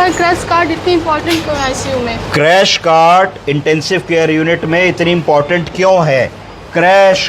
Sir crash card इतनी important क्यों है आईसीयू में? Crash card intensive care unit में इतनी इम्पोर्टेंट क्यों है? क्रैश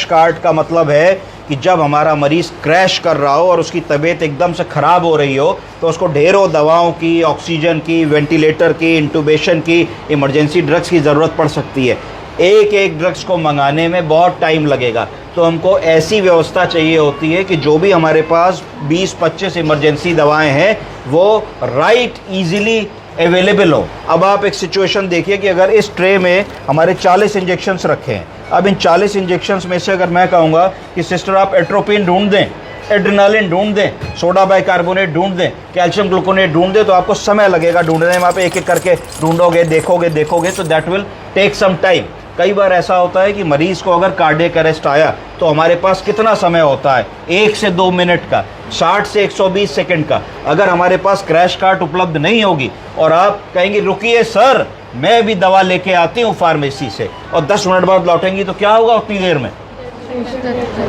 कार्ड का मतलब है कि जब हमारा मरीज़ क्रैश कर रहा हो और उसकी तबीयत एकदम से ख़राब हो रही हो तो उसको ढेरों दवाओं की, ऑक्सीजन की, वेंटिलेटर की, इंटूबेशन की, इमरजेंसी ड्रग्स की ज़रूरत पड़ सकती है। एक एक ड्रग्स को मंगाने में बहुत टाइम लगेगा, तो हमको ऐसी व्यवस्था चाहिए होती है कि जो भी हमारे पास 20-25 इमरजेंसी दवाएं हैं वो राइट ईज़िली अवेलेबल हो। अब आप एक सिचुएशन देखिए कि अगर इस ट्रे में हमारे 40 इंजेक्शंस रखे हैं, अब इन 40 इंजेक्शंस में से अगर मैं कहूँगा कि सिस्टर आप एट्रोपिन ढूंढ दें, एड्रेनालिन ढूंढ दें, सोडा बाइकार्बोनेट ढूंढ दें, कैल्शियम ग्लूकोनेट ढूंढ दें, तो आपको समय लगेगा ढूंढने में। आप एक एक करके ढूंढोगे, देखोगे तो that will take some time. कई बार ऐसा होता है कि मरीज़ को अगर कार्डियक अरेस्ट आया तो हमारे पास कितना समय होता है? 1 से 2 मिनट का, 60 से 120 सेकंड का। अगर हमारे पास क्रैश कार्ट उपलब्ध नहीं होगी और आप कहेंगे रुकिए सर मैं भी दवा लेके आती हूँ फार्मेसी से, और 10 मिनट बाद लौटेंगी, तो क्या होगा उतनी देर में?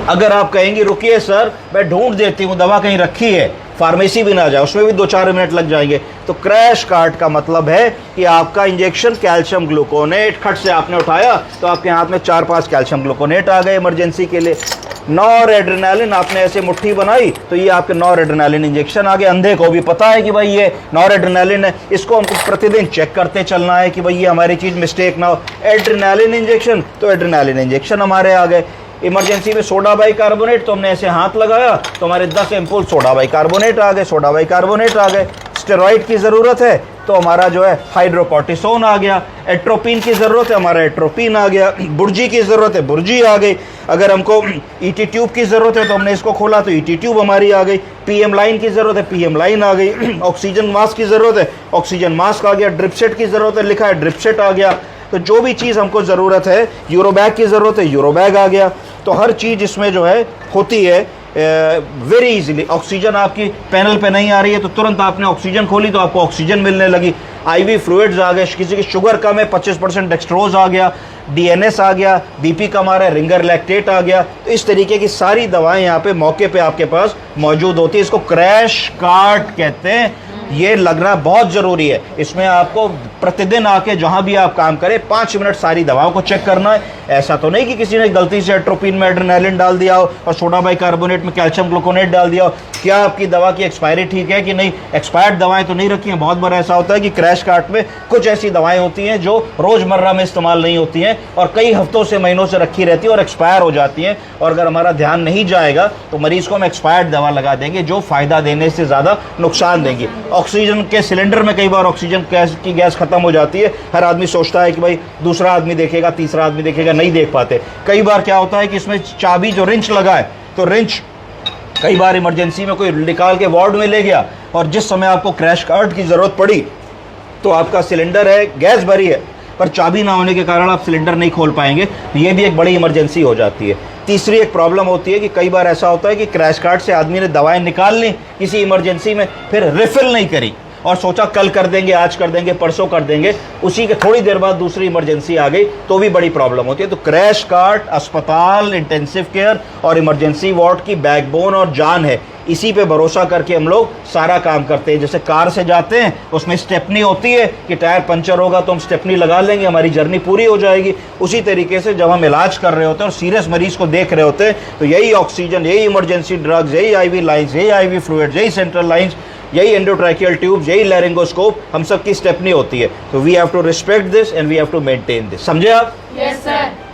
अगर आप कहेंगे रुकिए सर मैं ढूंढ देती हूँ, दवा कहीं रखी है, फार्मेसी भी ना जाए, उसमें भी 2-4 मिनट लग जाएंगे। तो क्रैश कार्ट का मतलब है कि आपका इंजेक्शन कैल्शियम ग्लूकोनेट खट से आपने उठाया तो आपके हाथ में 4-5 कैल्शियम ग्लूकोनेट आ गए इमरजेंसी के लिए। नॉर एड्रेनालिन आपने ऐसे मुट्ठी बनाई तो ये आपके नॉर एड्रेनालिन इंजेक्शन आ गए। अंधे को भी पता है कि भाई ये नॉर एड्रेनालिन है, इसको हमको प्रतिदिन चेक करते चलना है कि भाई ये हमारी चीज़ मिस्टेक ना हो। एड्रेनालिन इंजेक्शन, तो एड्रेनालिन इंजेक्शन हमारे आ गए। इमरजेंसी में सोडा बाइकार्बोनेट, तो हमने ऐसे हाथ लगाया तो हमारे 10 एम्पुल सोडा बाइकार्बोनेट आ गए। स्टेरॉइड की ज़रूरत है तो हमारा जो है हाइड्रोकॉर्टिसोन आ गया। एट्रोपिन की ज़रूरत है, हमारा एट्रोपिन आ गया। बुर्जी की ज़रूरत है, बुर्जी आ गई। अगर हमको ईटी ट्यूब की ज़रूरत है तो हमने इसको खोला तो ईटी ट्यूब हमारी आ गई। पीएम लाइन की ज़रूरत है, पीएम लाइन आ गई। ऑक्सीजन मास्क की ज़रूरत है, ऑक्सीजन मास्क आ गया। ड्रिपसेट की ज़रूरत है, लिखा है ड्रिपसेट आ गया। तो जो भी चीज़ हमको ज़रूरत है, यूरोबैग की ज़रूरत है, यूरोबैग आ गया। तो हर चीज़ इसमें जो है होती है वेरी इजीली। ऑक्सीजन आपकी पैनल पे नहीं आ रही है तो तुरंत आपने ऑक्सीजन खोली तो आपको ऑक्सीजन मिलने लगी। आईवी फ्लूइड्स आ गए, किसी की शुगर कम है 25% डेक्सट्रोज आ गया, डीएनएस आ गया, बीपी कम आ रहा है, रिंगर लैक्टेट आ गया। तो इस तरीके की सारी दवाएं यहाँ पे मौके पे आपके पास मौजूद होती है। इसको क्रैश कार्ट कहते हैं। ये लगना बहुत ज़रूरी है। इसमें आपको प्रतिदिन आके जहाँ भी आप काम करें 5 मिनट सारी दवाओं को चेक करना है। ऐसा तो नहीं कि किसी ने गलती से एट्रोपिन में एड्रेनालिन डाल दिया हो और सोडा बाइकार्बोनेट में कैल्शियम ग्लूकोनेट डाल दिया हो। क्या आपकी दवा की एक्सपायरी ठीक है कि नहीं? एक्सपायर्ड दवाएं तो नहीं रखी हैं। बहुत बार ऐसा होता है कि क्रैश कार्ट में कुछ ऐसी दवाएं होती हैं जो रोज़मर्रा में इस्तेमाल नहीं होती हैं और कई हफ्तों से, महीनों से रखी रहती है और एक्सपायर हो जाती हैं। और अगर हमारा ध्यान नहीं जाएगा तो मरीज़ को हम एक्सपायर्ड दवा लगा देंगे जो फ़ायदा देने से ज़्यादा नुकसान देंगी। ऑक्सीजन के सिलेंडर में कई बार ऑक्सीजन की गैस खत्म हो जाती है। हर आदमी सोचता है कि भाई दूसरा आदमी देखेगा, तीसरा आदमी देखेगा, नहीं देख पाते। कई बार क्या होता है कि इसमें चाबी जो रिंच लगा है तो रिंच कई बार इमरजेंसी में कोई निकाल के वार्ड में ले गया और जिस समय आपको क्रैश कार्ट की ज़रूरत पड़ी तो आपका सिलेंडर है, गैस भरी है, पर चाबी ना होने के कारण आप सिलेंडर नहीं खोल पाएंगे। ये भी एक बड़ी इमरजेंसी हो जाती है। तीसरी एक प्रॉब्लम होती है कि कई बार ऐसा होता है कि क्रैश कार्ट से आदमी ने दवाएं निकाल ली किसी इमरजेंसी में, फिर रिफ़िल नहीं करी और सोचा कल कर देंगे, आज कर देंगे, परसों कर देंगे, उसी के थोड़ी देर बाद दूसरी इमरजेंसी आ गई तो भी बड़ी प्रॉब्लम होती है। तो क्रैश कार्ट अस्पताल, इंटेंसिव केयर और इमरजेंसी वार्ड की बैकबोन और जान है। इसी पे भरोसा करके हम लोग सारा काम करते हैं। जैसे कार से जाते हैं उसमें स्टेपनी होती है कि टायर पंचर होगा तो हम स्टेपनी लगा लेंगे, हमारी जर्नी पूरी हो जाएगी। उसी तरीके से जब हम इलाज कर रहे होते हैं और सीरियस मरीज को देख रहे होते हैं तो यही ऑक्सीजन, यही इमरजेंसी ड्रग्स, यही आईवी लाइन्स, यही आईवी फ्लूइड्स, यही सेंट्रल लाइन्स, यही एंडोट्रैकियल ट्यूब्स, यही लैरिंगोस्कोप हम सब की स्टेपनी होती है। तो we have to respect this and we have to maintain this. समझे आप? Yes sir.